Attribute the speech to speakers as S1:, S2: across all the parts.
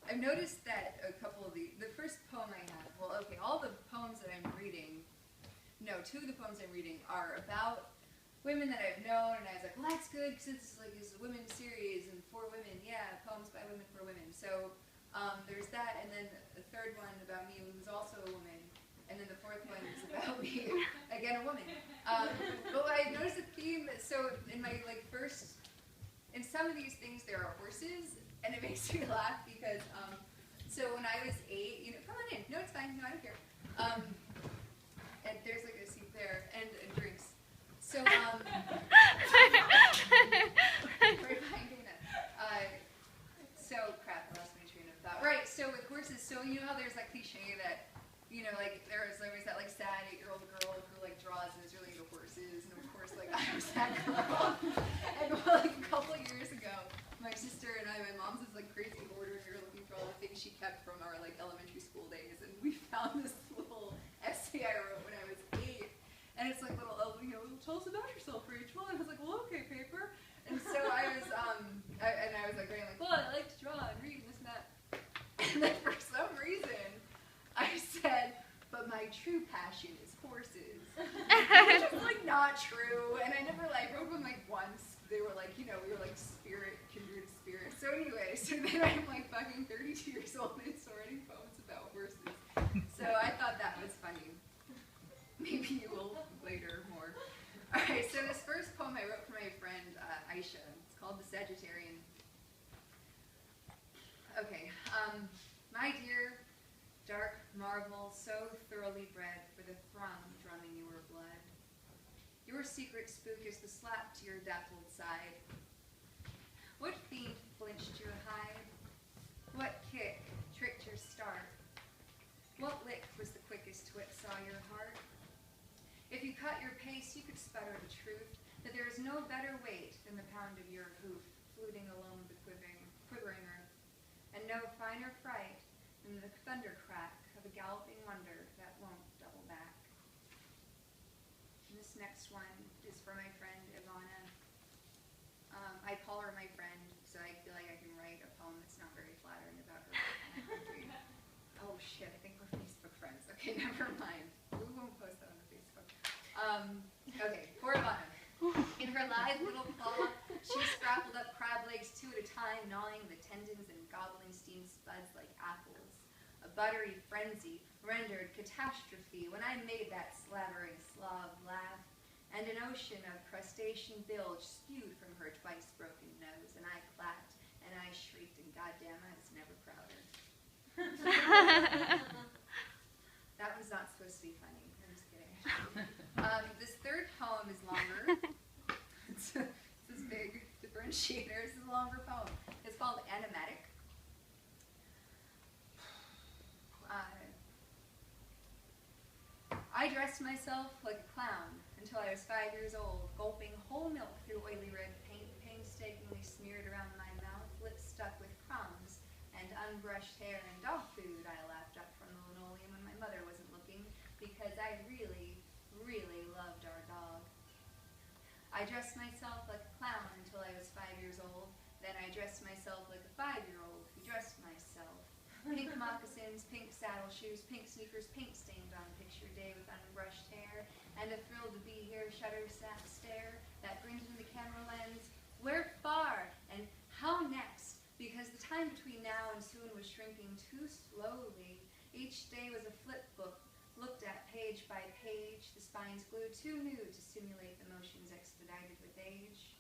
S1: I've noticed that a couple of the first poem I have, well, okay, all the poems that I'm reading, no, 2 of the poems I'm reading are about women that I've known, and I was like, well, that's good, because it's like this women's series, and for women, yeah, poems by women for women. So there's that, and then the third one about me, who's also a woman, and then the 4th one is about me, again, a woman. But I noticed a theme, so in my in some of these things there are horses, and it makes me laugh because, so when I was 8, come on in, no, it's fine, no, I don't care. And there's like a seat there, and drinks. So, right behind Dana. So, crap, I lost my train of thought. Right, so with horses, so you know how there's that cliche that, like, there's always that, like, sad 8-year-old girl who, like, draws and is really into horses, and of course, like, I was that girl. And, like, a couple of years ago, my sister and I, my mom's this, like, crazy hoarder, and we were looking for all the things she kept from our, like, elementary school days, and we found this little essay I wrote when I was 8, and it's like little, tell us about yourself, Rachel, and I was like, well, okay, paper, and so I was, I was like, writing, like, well, I like to draw and read and this and that, and then for some reason, I said, but my true passion is horses, which is, like, not true, and I never, like, wrote them, like, once. They were, like, we were, like, kindred spirits. So anyway, so then I'm, like, fucking 32 years old and still writing poems about horses. So I thought that was funny. Maybe you will later more. All right, so this first poem I wrote for my friend Aisha. It's called The Sagittarian. Okay, my dear dark marvel, so thoroughly bred for the throng drumming your blood. Your secret spook is the slap to your dappled side. What fiend flinched your hide? What kick tricked your start? What lick was the quickest to whipsaw your heart? If you cut your pace, you could sputter the truth, that there is no better weight than the pound of your hoof, fluting along the quivering earth, and no finer fright than the thunder crack of a galloping wonder that won't double back. And this next one is for my friend Ivana. I call her my friend, so I feel like I can write a poem that's not very flattering about her country. Oh shit, I think we're Facebook friends. Okay, never mind. We won't post that on the Facebook. Okay, for Ivana. In her lithe little claw, she scrappled up crab legs 2 at a time, gnawing the tendons and gobbling steamed spuds like apples. A buttery frenzy rendered catastrophe when I made that slavering Slav laugh, and an ocean of crustacean bilge spewed from her twice-broken nose, and I clapped, and I shrieked, and goddamn, I was never prouder. That was not supposed to be funny. I'm just kidding. This third poem is longer. It's this big differentiator. This is a longer poem. It's called Animatic. I dressed myself like a clown until I was 5 years old, gulping whole milk through oily red paint, painstakingly smeared around my mouth, lips stuck with crumbs, and unbrushed hair and dog food I lapped up from the linoleum when my mother wasn't looking, because I really, really loved our dog. I dressed myself like a clown until I was 5 years old, then I dressed myself like a 5-year-old who dressed myself. Pink moccasins, pink saddle shoes, pink sneakers, paint stained on picture day with unbrushed hair, and a thrill to be here, shutter snap stare that brings me the camera lens. Where far? And how next? Because the time between now and soon was shrinking too slowly. Each day was a flip book, looked at page by page, the spines glued too new to simulate the motions expedited with age.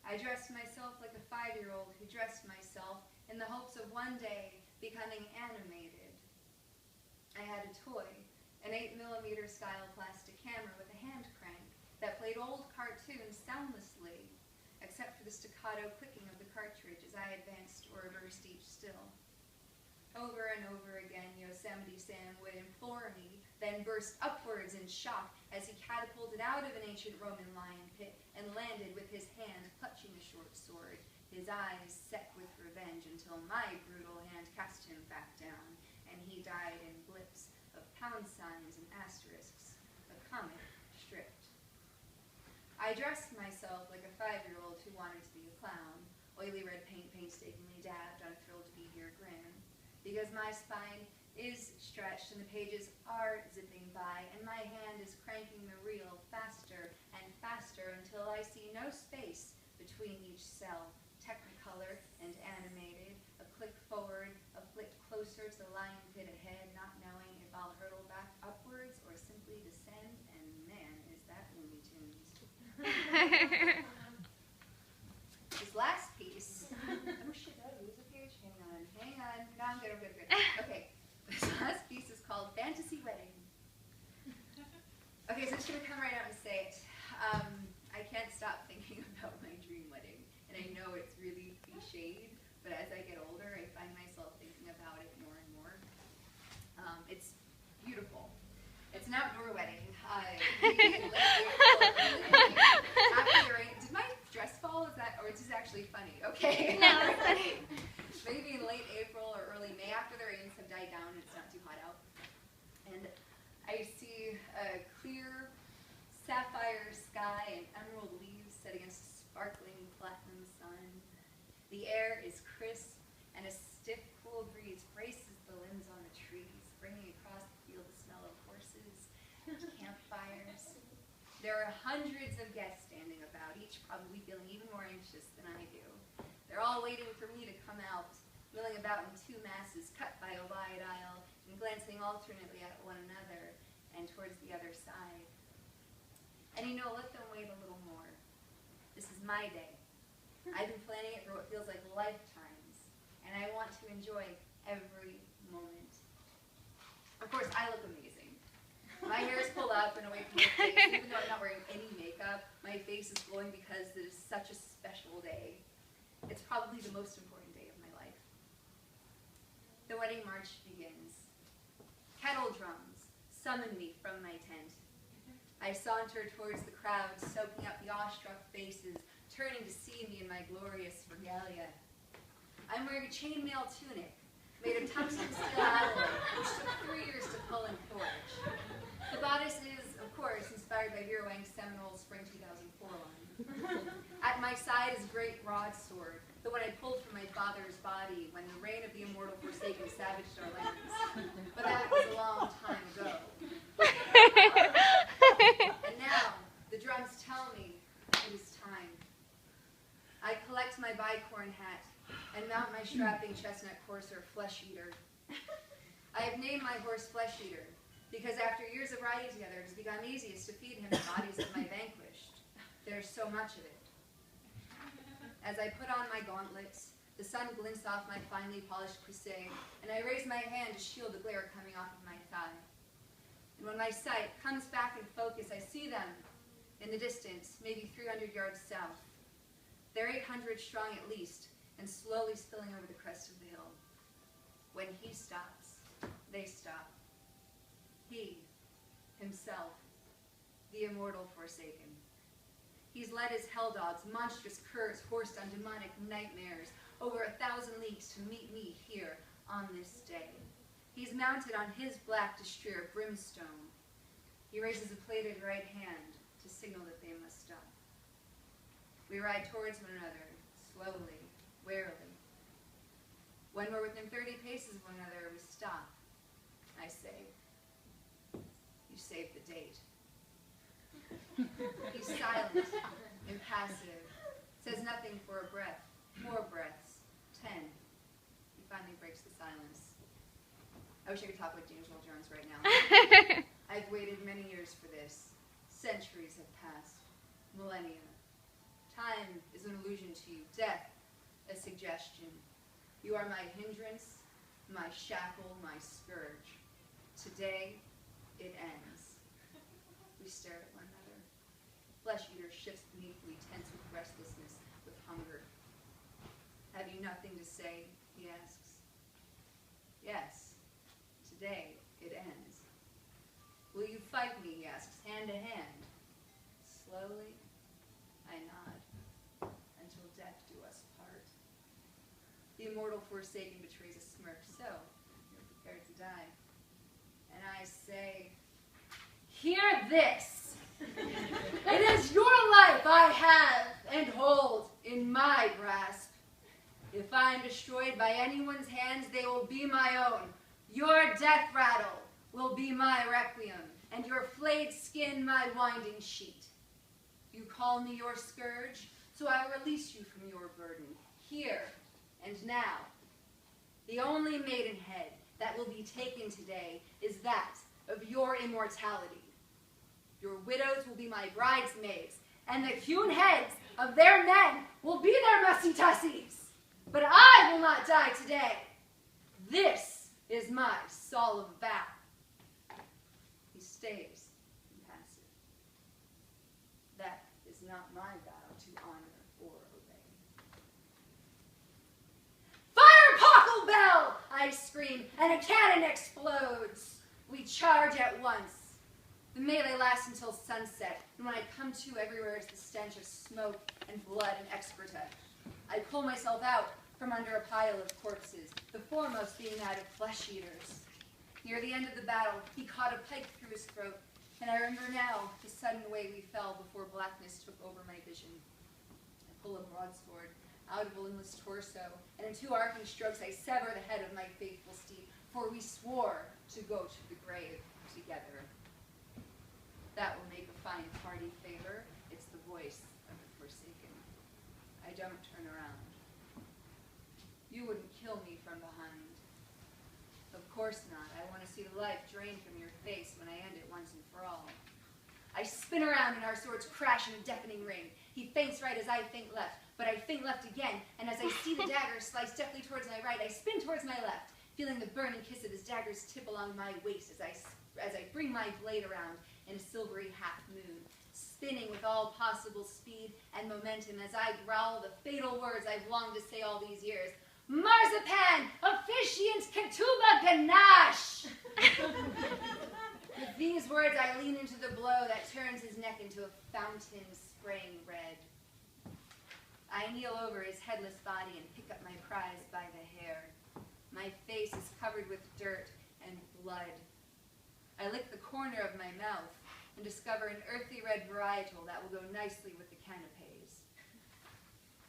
S1: I dressed myself like a 5-year-old who dressed myself in the hopes of one day becoming animated. I had a toy, an 8mm style plastic camera with a hand crank that played old cartoons soundlessly, except for the staccato clicking of the cartridge as I advanced or reversed each still. Over and over again, Yosemite Sam would implore me, then burst upwards in shock as he catapulted out of an ancient Roman lion pit and landed with his hand clutching a short sword, his eyes set with revenge until my brutal hand cast him back down, and he died in blips of pound signs and asterisks, a comic stripped. I dressed myself like a 5-year-old who wanted to be a clown, oily red paint painstakingly dabbed, on a thrill to be because my spine is stretched and the pages are zipping by, and my hand is cranking the reel faster and faster until I see no space between each cell, technicolor and animated, a click forward, a flick closer to the lion pit ahead, not knowing if I'll hurtle back upwards or simply descend, and man, is that Looney Tunes. This last piece, oh shit, did I lose a page? Hang on, no, I'm good. Okay, this last piece is called Fantasy Wedding. Okay, so I'm just going to come right out and say it. I can't stop thinking about my dream wedding, and I know it's really cliched, but as I get older, I find myself thinking about it more and more. It's beautiful. It's an outdoor wedding. Maybe in late April, after the rain. Did my dress fall? Is that, or is this actually funny? Okay.
S2: No, it's funny.
S1: Maybe in late April or early May, after the rains have died down and it's not too hot out. And I see a clear sapphire sky and emerald leaves set against a sparkling platinum sun. The air is crisp and a stiff, cool breeze braces the limbs on the trees, bringing across the field the smell of horses and campfires. There are hundreds of guests standing about, each probably feeling even more anxious than I do. They're all waiting for me to come out, milling about in two masses cut by a wide aisle and glancing alternately at one another and towards the other side. And you know, let them wait a little more. This is my day. I've been planning it for what feels like lifetimes, and I want to enjoy every moment. Of course, I look amazing. My hair is pulled up and away from my face. Even though I'm not wearing any makeup, my face is glowing because it is such a special day. It's probably the most important day of my life. The wedding march begins. Kettle drums summon me from my tent. I saunter towards the crowd, soaking up the awestruck faces, turning to see me in my glorious regalia. I'm wearing a chainmail tunic made of tungsten steel alloy, which took 3 years to pull and forge. The bodice is, of course, inspired by Vera Wang's seminal Spring 2004 line. At my side is a great broadsword, the one I pulled from my father's body when the reign of the immortal Forsaken savaged our lands. But that was a long time ago. And now, the drums tell me it is time. I collect my bicorn hat and mount my strapping chestnut courser, Flesh Eater. I have named my horse Flesh Eater because after years of riding together, it has become easiest to feed him the bodies of my vanquished. There's so much of it. As I put on my gauntlets, the sun glints off my finely polished cuisse, and I raise my hand to shield the glare coming off of my thigh. And when my sight comes back in focus, I see them in the distance, maybe 300 yards south. They're 800 strong at least, and slowly spilling over the crest of the hill. When he stops, they stop. He, himself, the immortal Forsaken. He's led his hell dogs, monstrous curs horsed on demonic nightmares, over 1,000 leagues to meet me here on this day. He's mounted on his black destroyer, Brimstone. He raises a plated right hand to signal that they must stop. We ride towards one another, slowly, warily. When we're within 30 paces of one another, we stop. I say, you saved the date. He's silent, impassive, says nothing for a breath, 4 breaths, 10. He finally breaks the silence. I wish I could talk like James Earl Jones right now. I've waited many years for this. Centuries have passed, millennia. Time is an illusion to you, death a suggestion. You are my hindrance, my shackle, my scourge. Today, it ends. We stare at one another. Flesh Eater shifts beneath me, tense with restlessness, with hunger. Have you nothing to say? He asks. Yes, today it ends. Will you fight me? He asks, hand to hand. Slowly, I nod, until death do us part. The immortal Forsaken betrays a smirk, so you're prepared to die. And I say, hear this! It is your life I have and hold in my grasp. If I am destroyed by anyone's hands, they will be my own. Your death rattle will be my requiem, and your flayed skin my winding sheet. You call me your scourge, so I will release you from your burden, here and now. The only maidenhead that will be taken today is that of your immortality. Your widows will be my bridesmaids, and the hewn heads of their men will be their mussy-tussies. But I will not die today. This is my solemn vow. He stays impassive. That is not my vow to honor or obey. Fire, Pockle Bell! I scream, and a cannon explodes. We charge at once. The melee lasts until sunset, and when I come to, everywhere is the stench of smoke and blood and excreta. I pull myself out from under a pile of corpses, the foremost being that of flesh-eaters. Near the end of the battle, he caught a pike through his throat, and I remember now the sudden way we fell before blackness took over my vision. I pull a broadsword out of Olinda's torso, and in 2 arcing strokes I sever the head of my faithful steed, for we swore to go to the grave together. That will make a fine party favor. It's the voice of the forsaken. I don't turn around. You wouldn't kill me from behind. Of course not. I want to see the life drained from your face when I end it once and for all. I spin around and our swords crash in a deafening ring. He feints right as I feint left, but I feint left again, and as I see the dagger slice deftly towards my right, I spin towards my left, feeling the burning kiss of his dagger's tip along my waist as I bring my blade around in a silvery half-moon, spinning with all possible speed and momentum as I growl the fatal words I've longed to say all these years. Marzipan, officiant, ketubah, ganache! With these words, I lean into the blow that turns his neck into a fountain spraying red. I kneel over his headless body and pick up my prize by the hair. My face is covered with dirt and blood. I lick the corner of my mouth and discover an earthy red varietal that will go nicely with the canapes.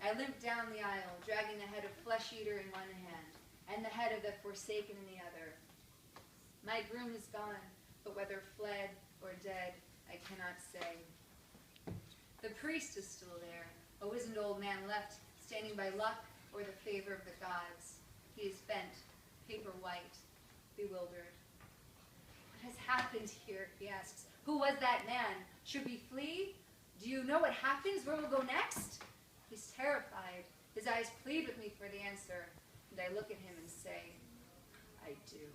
S1: I limp down the aisle, dragging the head of flesh-eater in one hand and the head of the forsaken in the other. My groom is gone, but whether fled or dead, I cannot say. The priest is still there, a wizened old man left, standing by luck or the favor of the gods. He is bent, paper white, bewildered. What has happened here, he asks. Who was that man? Should we flee? Do you know what happens? Where we'll go next? He's terrified. His eyes plead with me for the answer, and I look at him and say, I do.